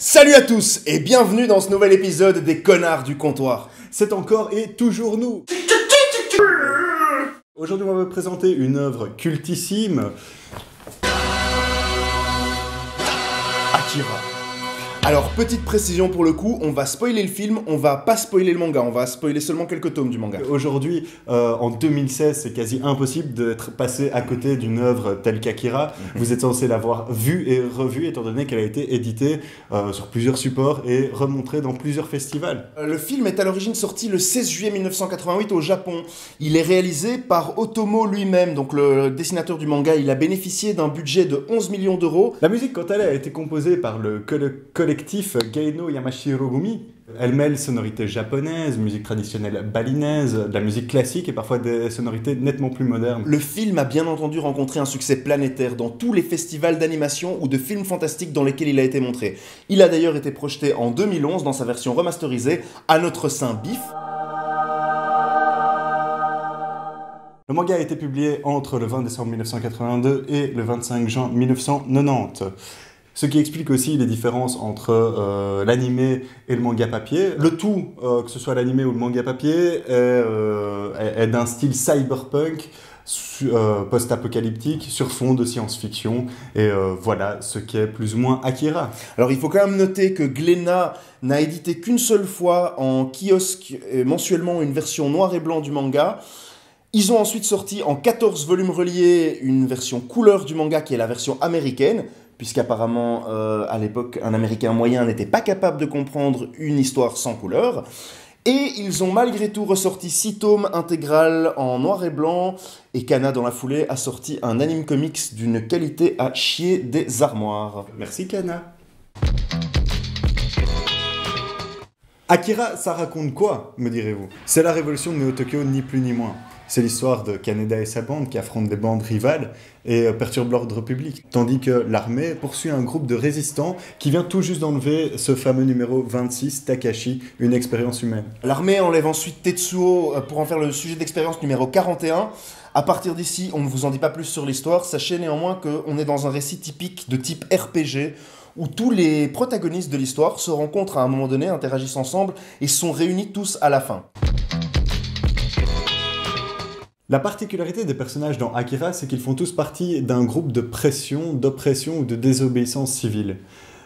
Salut à tous et bienvenue dans ce nouvel épisode des Connards du Comptoir. C'est encore et toujours nous. Aujourd'hui, on va vous présenter une œuvre cultissime. Akira. Alors, petite précision pour le coup, on va spoiler le film, on va pas spoiler le manga, on va spoiler seulement quelques tomes du manga. Aujourd'hui, en 2016, c'est quasi impossible d'être passé à côté d'une œuvre telle qu'Akira. Vous êtes censé l'avoir vue et revue, étant donné qu'elle a été éditée sur plusieurs supports et remontrée dans plusieurs festivals. Le film est à l'origine sorti le 16 juillet 1988 au Japon. Il est réalisé par Otomo lui-même, donc le dessinateur du manga. Il a bénéficié d'un budget de 11 millions d'euros. La musique, quant à elle, a été composée par le collectif Geino Yamashirogumi. Elle mêle sonorités japonaises, musique traditionnelle balinaise, de la musique classique et parfois des sonorités nettement plus modernes. Le film a bien entendu rencontré un succès planétaire dans tous les festivals d'animation ou de films fantastiques dans lesquels il a été montré. Il a d'ailleurs été projeté en 2011 dans sa version remasterisée, À notre sein bif. Le manga a été publié entre le 20 décembre 1982 et le 25 juin 1990. Ce qui explique aussi les différences entre l'animé et le manga papier. Le tout, que ce soit l'animé ou le manga papier, est d'un style cyberpunk, post-apocalyptique, sur fond de science-fiction. Et voilà ce qu'est plus ou moins Akira. Alors il faut quand même noter que Glénat n'a édité qu'une seule fois en kiosque mensuellement une version noir et blanc du manga. Ils ont ensuite sorti en 14 volumes reliés une version couleur du manga qui est la version américaine, puisqu'apparemment, à l'époque, un Américain moyen n'était pas capable de comprendre une histoire sans couleur. Et ils ont malgré tout ressorti 6 tomes intégral en noir et blanc, et Kana, dans la foulée, a sorti un anime comics d'une qualité à chier des armoires. Merci Kana. Akira, ça raconte quoi, me direz-vous? C'est la révolution de Neo-Tokyo, ni plus ni moins. C'est l'histoire de Kaneda et sa bande qui affrontent des bandes rivales et perturbent l'ordre public. Tandis que l'armée poursuit un groupe de résistants qui vient tout juste d'enlever ce fameux numéro 26, Takashi, une expérience humaine. L'armée enlève ensuite Tetsuo pour en faire le sujet d'expérience numéro 41. À partir d'ici, on ne vous en dit pas plus sur l'histoire. Sachez néanmoins qu'on est dans un récit typique de type RPG, où tous les protagonistes de l'histoire se rencontrent à un moment donné, interagissent ensemble et sont réunis tous à la fin. La particularité des personnages dans Akira, c'est qu'ils font tous partie d'un groupe de pression, d'oppression ou de désobéissance civile.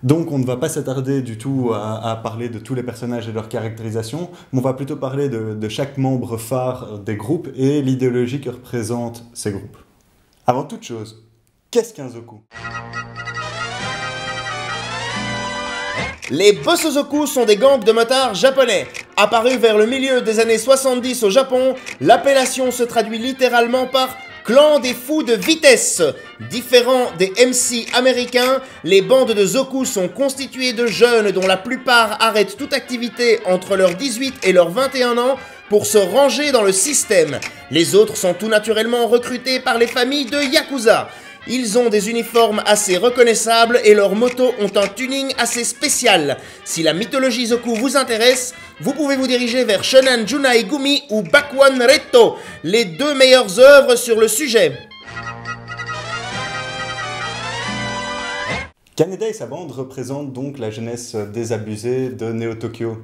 Donc on ne va pas s'attarder du tout à parler de tous les personnages et leur caractérisation, mais on va plutôt parler de chaque membre phare des groupes et l'idéologie que représentent ces groupes. Avant toute chose, qu'est-ce qu'un Zoku ? Les Bosozoku sont des gangs de motards japonais. Apparus vers le milieu des années 70 au Japon, l'appellation se traduit littéralement par « clan des fous de vitesse ». Différents des MC américains, les bandes de Zoku sont constituées de jeunes dont la plupart arrêtent toute activité entre leurs 18 et leurs 21 ans pour se ranger dans le système. Les autres sont tout naturellement recrutés par les familles de Yakuza. Ils ont des uniformes assez reconnaissables et leurs motos ont un tuning assez spécial. Si la mythologie Zoku vous intéresse, vous pouvez vous diriger vers Shonen Junai Gumi ou Bakuan Retto, les deux meilleures œuvres sur le sujet. Kaneda et sa bande représentent donc la jeunesse désabusée de Neo-Tokyo.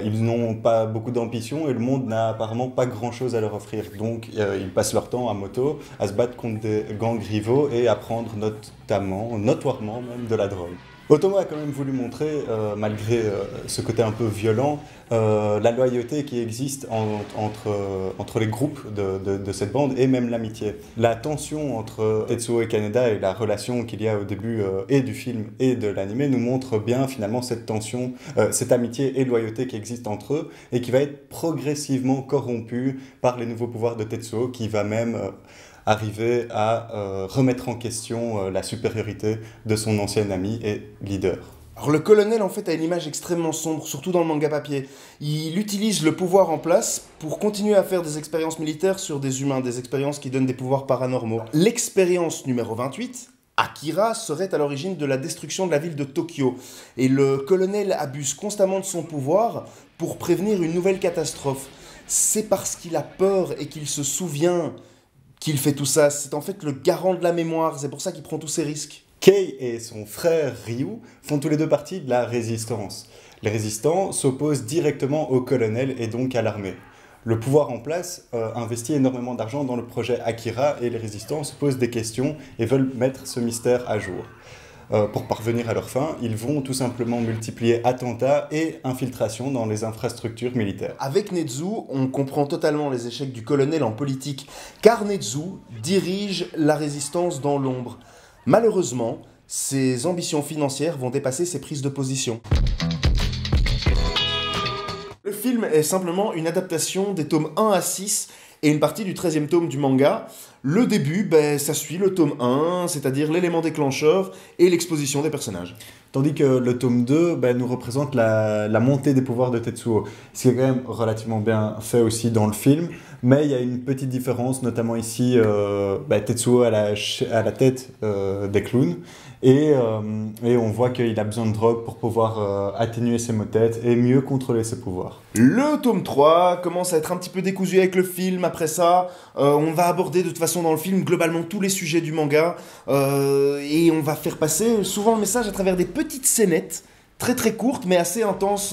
Ils n'ont pas beaucoup d'ambition et le monde n'a apparemment pas grand-chose à leur offrir. Donc ils passent leur temps à moto, à se battre contre des gangs rivaux et à prendre notoirement même, de la drogue. Otomo a quand même voulu montrer, malgré ce côté un peu violent, la loyauté qui existe entre les groupes de cette bande et même l'amitié. La tension entre Tetsuo et Kaneda et la relation qu'il y a au début et du film et de l'anime nous montre bien finalement cette tension, cette amitié et loyauté qui existe entre eux et qui va être progressivement corrompue par les nouveaux pouvoirs de Tetsuo qui va même arriver à remettre en question la supériorité de son ancien ami et leader. Alors le colonel en fait a une image extrêmement sombre, surtout dans le manga papier. Il utilise le pouvoir en place pour continuer à faire des expériences militaires sur des humains, des expériences qui donnent des pouvoirs paranormaux. L'expérience numéro 28, Akira, serait à l'origine de la destruction de la ville de Tokyo. Et le colonel abuse constamment de son pouvoir pour prévenir une nouvelle catastrophe. C'est parce qu'il a peur et qu'il se souvient qu'il fait tout ça. C'est en fait le garant de la mémoire, c'est pour ça qu'il prend tous ces risques. Kei et son frère Ryu font tous les deux partie de la résistance. Les résistants s'opposent directement au colonel et donc à l'armée. Le pouvoir en place investit énormément d'argent dans le projet Akira et les résistants se posent des questions et veulent mettre ce mystère à jour. Pour parvenir à leur fin, ils vont tout simplement multiplier attentats et infiltrations dans les infrastructures militaires. Avec Netsu, on comprend totalement les échecs du colonel en politique, car Netsu dirige la résistance dans l'ombre. Malheureusement, ses ambitions financières vont dépasser ses prises de position. Le film est simplement une adaptation des tomes 1 à 6 et une partie du 13e tome du manga. Le début, ça suit le tome 1, c'est-à-dire l'élément déclencheur et l'exposition des personnages. Tandis que le tome 2 nous représente la montée des pouvoirs de Tetsuo, ce qui est quand même relativement bien fait aussi dans le film, mais il y a une petite différence, notamment ici, Tetsuo à la tête des clowns, et on voit qu'il a besoin de drogue pour pouvoir atténuer ses maux de tête et mieux contrôler ses pouvoirs. Le tome 3 commence à être un petit peu décousu avec le film. Après ça, on va aborder de toute façon dans le film globalement tous les sujets du manga et on va faire passer souvent le message à travers des petites scénettes très très courtes mais assez intenses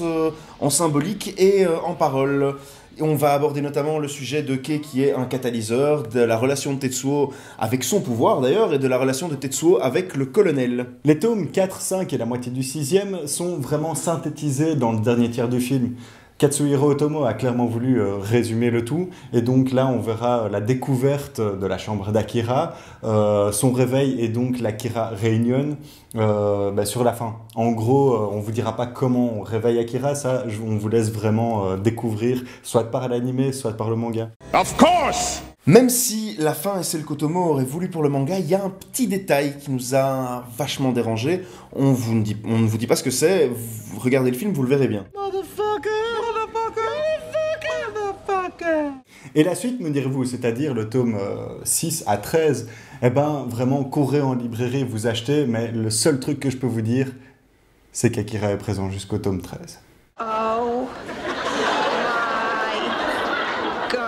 en symbolique et en paroles. Et on va aborder notamment le sujet de Kei qui est un catalyseur, de la relation de Tetsuo avec son pouvoir d'ailleurs, et de la relation de Tetsuo avec le colonel. Les tomes 4, 5 et la moitié du 6e sont vraiment synthétisés dans le dernier tiers du film. Katsuhiro Otomo a clairement voulu résumer le tout, et donc là on verra la découverte de la chambre d'Akira, son réveil et donc l'Akira Reunion sur la fin. En gros, on vous dira pas comment on réveille Akira, ça on vous laisse vraiment découvrir, soit par l'anime, soit par le manga. Of course! Même si la fin est celle qu'Otomo aurait voulu pour le manga, il y a un petit détail qui nous a vachement dérangé. On ne vous dit pas ce que c'est, vous regardez le film, vous le verrez bien. Et la suite, me direz-vous, c'est-à-dire le tome 6 à 13, vraiment, courez en librairie, vous achetez, mais le seul truc que je peux vous dire, c'est qu'Akira est présent jusqu'au tome 13. Oh my God.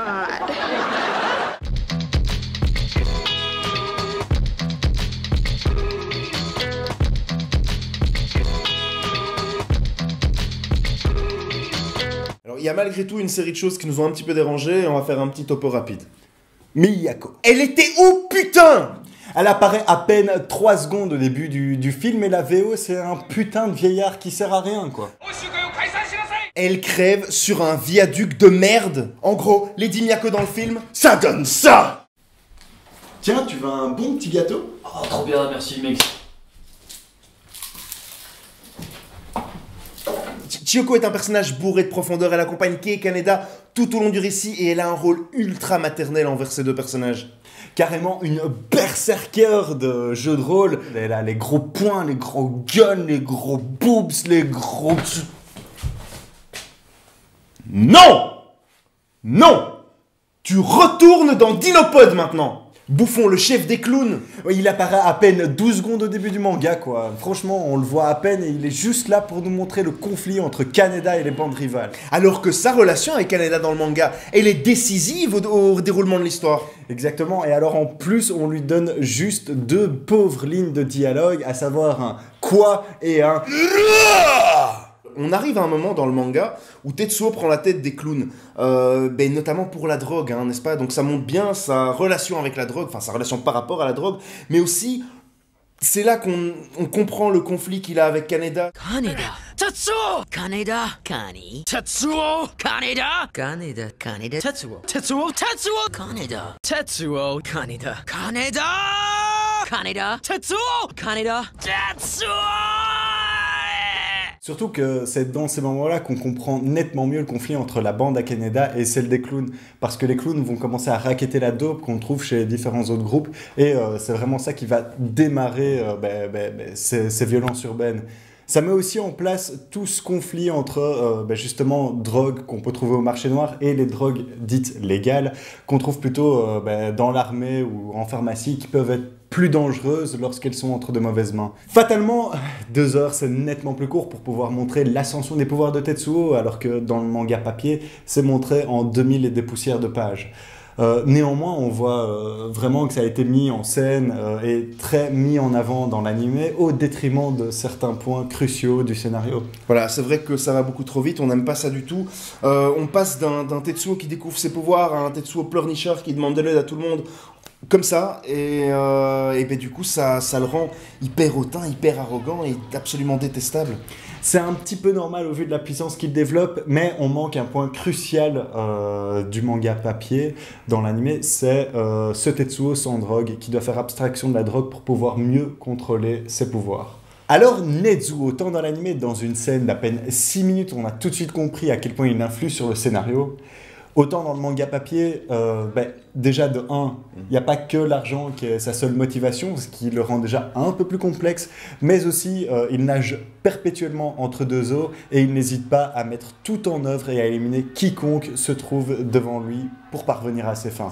Alors, il y a malgré tout une série de choses qui nous ont un petit peu dérangés et on va faire un petit topo rapide. Miyako. Elle était où, putain? Elle apparaît à peine 3 secondes au début du film et la VO c'est un putain de vieillard qui sert à rien quoi. Elle crève sur un viaduc de merde. En gros, Lady Miyako dans le film, ça donne ça. Tiens, tu veux un bon petit gâteau? Oh, trop bien, merci mec. Chiyoko est un personnage bourré de profondeur, elle accompagne Kei et Kaneda tout au long du récit et elle a un rôle ultra maternel envers ces deux personnages. Carrément une berserker de jeu de rôle. Elle a les gros poings, les gros guns, les gros boobs, les gros... Non! Non! Tu retournes dans Dinopod maintenant! Bouffon, le chef des clowns! Il apparaît à peine 12 secondes au début du manga, quoi. Franchement, on le voit à peine et il est juste là pour nous montrer le conflit entre Kaneda et les bandes rivales. Alors que sa relation avec Kaneda dans le manga, elle est décisive au déroulement de l'histoire. Exactement, et alors en plus, on lui donne juste 2 pauvres lignes de dialogue, à savoir un « quoi » et un « On arrive à un moment dans le manga où Tetsuo prend la tête des clowns, notamment pour la drogue, hein, n'est-ce pas? Donc ça montre bien sa relation avec la drogue, enfin sa relation par rapport à la drogue, mais aussi c'est là qu'on comprend le conflit qu'il a avec Kaneda. Kaneda. Tetsuo. Kaneda. Kani. Tetsuo. Kaneda. Kaneda. Kaneda. Tetsuo. Tetsuo. Tetsuo. Kaneda. Tetsuo. Kaneda. Kaneda. Kaneda. Tetsuo. Kaneda. Tetsuo. Surtout que c'est dans ces moments-là qu'on comprend nettement mieux le conflit entre la bande à Kaneda et celle des clowns. Parce que les clowns vont commencer à racketter la dope qu'on trouve chez les différents autres groupes. Et c'est vraiment ça qui va démarrer ces violences urbaines. Ça met aussi en place tout ce conflit entre justement drogues qu'on peut trouver au marché noir et les drogues dites légales qu'on trouve plutôt dans l'armée ou en pharmacie qui peuvent être plus dangereuses lorsqu'elles sont entre de mauvaises mains. Fatalement, 2 heures c'est nettement plus court pour pouvoir montrer l'ascension des pouvoirs de Tetsuo alors que dans le manga papier c'est montré en 2000 et des poussières de pages. Néanmoins, on voit vraiment que ça a été mis en scène et très mis en avant dans l'animé au détriment de certains points cruciaux du scénario. Voilà, c'est vrai que ça va beaucoup trop vite, on n'aime pas ça du tout. On passe d'un Tetsuo qui découvre ses pouvoirs à un Tetsuo pleurnichard qui demande de l'aide à tout le monde, comme ça, et ben, du coup ça le rend hyper hautain, hyper arrogant et absolument détestable. C'est un petit peu normal au vu de la puissance qu'il développe, mais on manque un point crucial du manga papier dans l'anime, c'est ce Tetsuo sans drogue qui doit faire abstraction de la drogue pour pouvoir mieux contrôler ses pouvoirs. Alors Nezuo, autant dans l'anime, dans une scène d'à peine 6 minutes, on a tout de suite compris à quel point il influe sur le scénario. Autant dans le manga papier, déjà de 1, il n'y a pas que l'argent qui est sa seule motivation, ce qui le rend déjà un peu plus complexe, mais aussi il nage perpétuellement entre deux eaux et il n'hésite pas à mettre tout en œuvre et à éliminer quiconque se trouve devant lui pour parvenir à ses fins.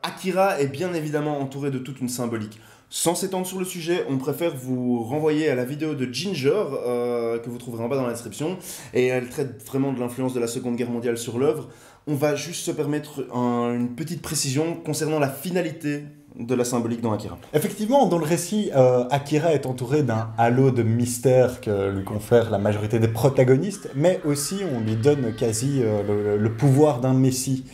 Akira est bien évidemment entouré de toute une symbolique. Sans s'étendre sur le sujet, on préfère vous renvoyer à la vidéo de Ginger, que vous trouverez en bas dans la description, et elle traite vraiment de l'influence de la Seconde Guerre mondiale sur l'œuvre. On va juste se permettre une petite précision concernant la finalité de la symbolique dans Akira. Effectivement, dans le récit, Akira est entouré d'un halo de mystère que lui confère la majorité des protagonistes, mais aussi on lui donne quasi le pouvoir d'un messie.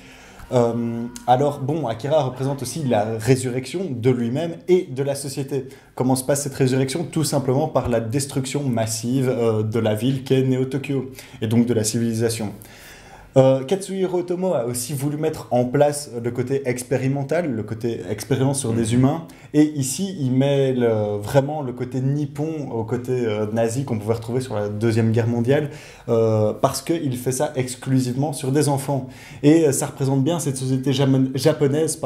Alors bon, Akira représente aussi la résurrection de lui-même et de la société. Comment se passe cette résurrection? Tout simplement par la destruction massive de la ville qu'est Neo-Tokyo, et donc de la civilisation. Katsuhiro Otomo a aussi voulu mettre en place le côté expérimental, le côté expérience sur des humains, et ici il met vraiment le côté nippon au côté nazi qu'on pouvait retrouver sur la Deuxième Guerre mondiale, parce qu'il fait ça exclusivement sur des enfants. Et ça représente bien cette société japonaise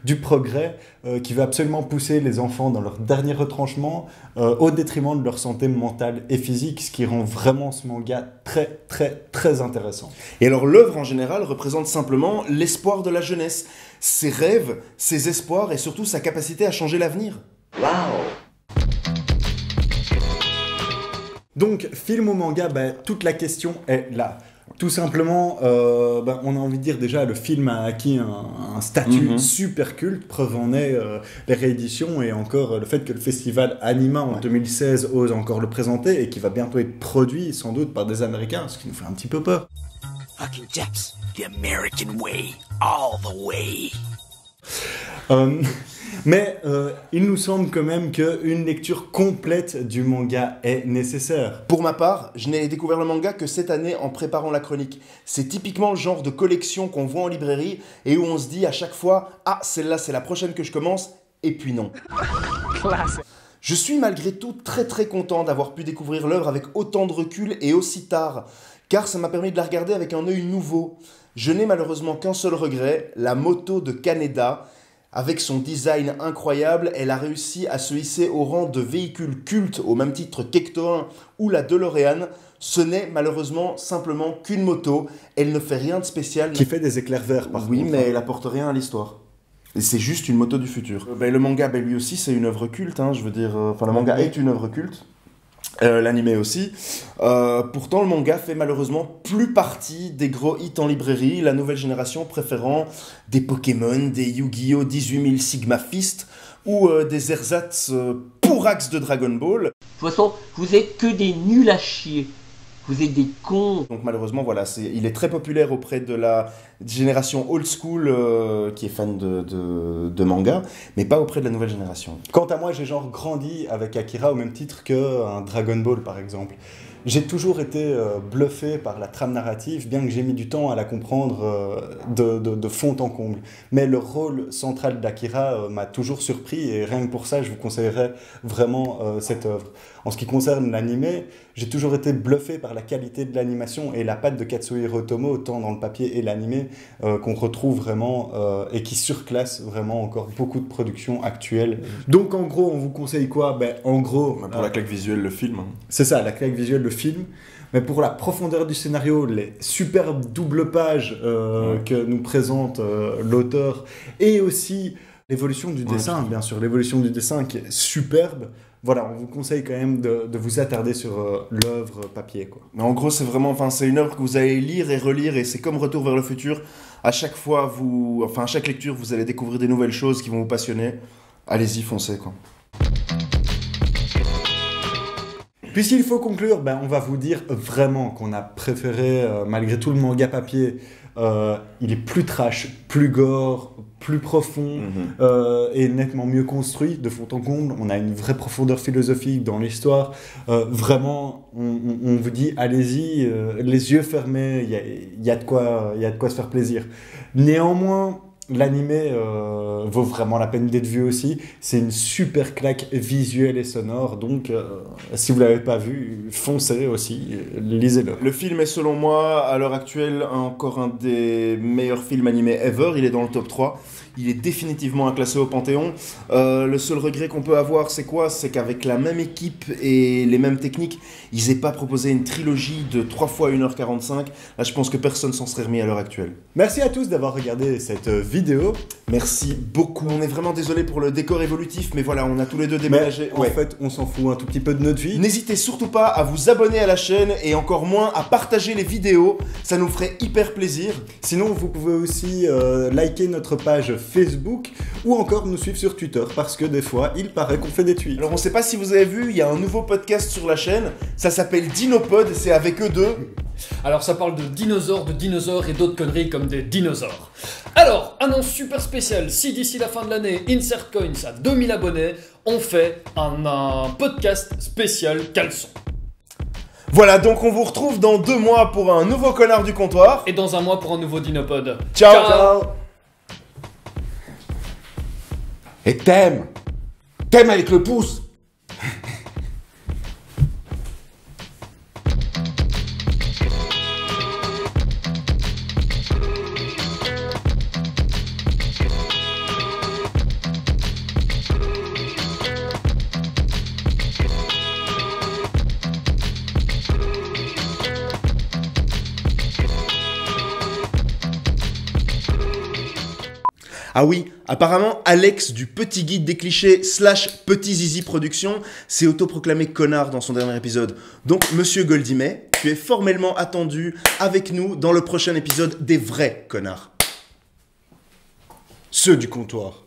du progrès, qui veut absolument pousser les enfants dans leur dernier retranchement, au détriment de leur santé mentale et physique, ce qui rend vraiment ce manga très très très intéressant. Et alors l'œuvre en général représente simplement l'espoir de la jeunesse, ses rêves, ses espoirs et surtout sa capacité à changer l'avenir. Donc, film ou manga, toute la question est là. Tout simplement, on a envie de dire déjà, le film a acquis un statut super culte, preuve en est les rééditions et encore le fait que le festival Anima en 2016 ose encore le présenter et qui va bientôt être produit sans doute par des Américains, ce qui nous fait un petit peu peur. Fucking Japs, the American way, all the way. Mais il nous semble quand même qu'une lecture complète du manga est nécessaire. Pour ma part, je n'ai découvert le manga que cette année en préparant la chronique. C'est typiquement le genre de collection qu'on voit en librairie et où on se dit à chaque fois « Ah, celle-là, c'est la prochaine que je commence » et puis non. Je suis malgré tout très très content d'avoir pu découvrir l'œuvre avec autant de recul et aussi tard, car ça m'a permis de la regarder avec un œil nouveau. Je n'ai malheureusement qu'un seul regret, la moto de Kaneda. Avec son design incroyable, elle a réussi à se hisser au rang de véhicule culte au même titre qu'Ecto 1 ou la DeLorean. Ce n'est malheureusement simplement qu'une moto, elle ne fait rien de spécial. Qui fait des éclairs verts par contre. Oui, mais elle apporte rien à l'histoire. Et c'est juste une moto du futur. Le manga, lui aussi, c'est une œuvre culte, je veux dire... le manga est une œuvre culte. L'anime aussi. Pourtant, le manga fait malheureusement plus partie des gros hits en librairie, la nouvelle génération préférant des Pokémon, des Yu-Gi-Oh! 18000 Sigma Fist ou des ersatz pourrax de Dragon Ball. De toute façon, vous êtes que des nuls à chier. Vous êtes des cons. Donc malheureusement, voilà, il est très populaire auprès de la génération old school qui est fan de manga, mais pas auprès de la nouvelle génération. Quant à moi, j'ai grandi avec Akira au même titre qu'un Dragon Ball par exemple. J'ai toujours été bluffé par la trame narrative, bien que j'ai mis du temps à la comprendre de fond en comble. Mais le rôle central d'Akira m'a toujours surpris et rien que pour ça, je vous conseillerais vraiment cette œuvre. En ce qui concerne l'anime, j'ai toujours été bluffé par la qualité de l'animation et la patte de Katsuhiro Otomo, autant dans le papier et l'anime, qu'on retrouve vraiment et qui surclasse vraiment encore beaucoup de productions actuelles. Donc en gros, on vous conseille quoi? En gros... Pour la claque visuelle, le film. C'est ça, la claque visuelle, le film. Mais pour la profondeur du scénario, les superbes doubles pages que nous présente l'auteur, et aussi L'évolution du dessin, bien sûr, l'évolution du dessin qui est superbe. Voilà, on vous conseille quand même de vous attarder sur l'œuvre papier, quoi. Mais en gros, c'est vraiment, enfin, c'est une œuvre que vous allez lire et relire, et c'est comme Retour vers le futur. À chaque fois, à chaque lecture, vous allez découvrir des nouvelles choses qui vont vous passionner. Allez-y, foncez, quoi. Puisqu'il faut conclure, on va vous dire vraiment qu'on a préféré, malgré tout le manga papier, il est plus trash, plus gore, plus profond et nettement mieux construit de fond en comble. On a une vraie profondeur philosophique dans l'histoire. Vraiment, on vous dit, allez-y, les yeux fermés, il y a de quoi se faire plaisir. Néanmoins, l'animé vaut vraiment la peine d'être vu aussi. C'est une super claque visuelle et sonore. Donc, si vous ne l'avez pas vu, foncez aussi, lisez-le. Le film est selon moi, à l'heure actuelle, encore un des meilleurs films animés ever. Il est dans le top 3. Il est définitivement inclassé au Panthéon. Le seul regret qu'on peut avoir, c'est quoi? C'est qu'avec la même équipe et les mêmes techniques, ils n'aient pas proposé une trilogie de 3 fois 1h45. Là, je pense que personne s'en serait remis à l'heure actuelle. Merci à tous d'avoir regardé cette vidéo. Merci beaucoup. On est vraiment désolé pour le décor évolutif, mais voilà, on a tous les deux déménagé. En fait, on s'en fout un tout petit peu de notre vie. N'hésitez surtout pas à vous abonner à la chaîne et encore moins à partager les vidéos. Ça nous ferait hyper plaisir. Sinon, vous pouvez aussi liker notre page Facebook ou encore nous suivre sur Twitter parce que des fois, il paraît qu'on fait des tweets. Alors, on sait pas si vous avez vu, il y a un nouveau podcast sur la chaîne. Ça s'appelle Dinopod, c'est avec eux deux. Alors ça parle de dinosaures et d'autres conneries comme des dinosaures. Alors, annonce super spéciale, si d'ici la fin de l'année Insert Coins a 2000 abonnés, on fait un podcast spécial caleçon. Voilà, donc on vous retrouve dans 2 mois pour un nouveau connard du comptoir. Et dans 1 mois pour un nouveau Dinopod. Ciao. Et t'aimes avec le pouce. Ah oui, apparemment, Alex du Petit Guide des Clichés / Petit Zizi Productions s'est autoproclamé connard dans son dernier épisode. Donc, monsieur Goldimet, tu es formellement attendu avec nous dans le prochain épisode des vrais connards. Ceux du comptoir.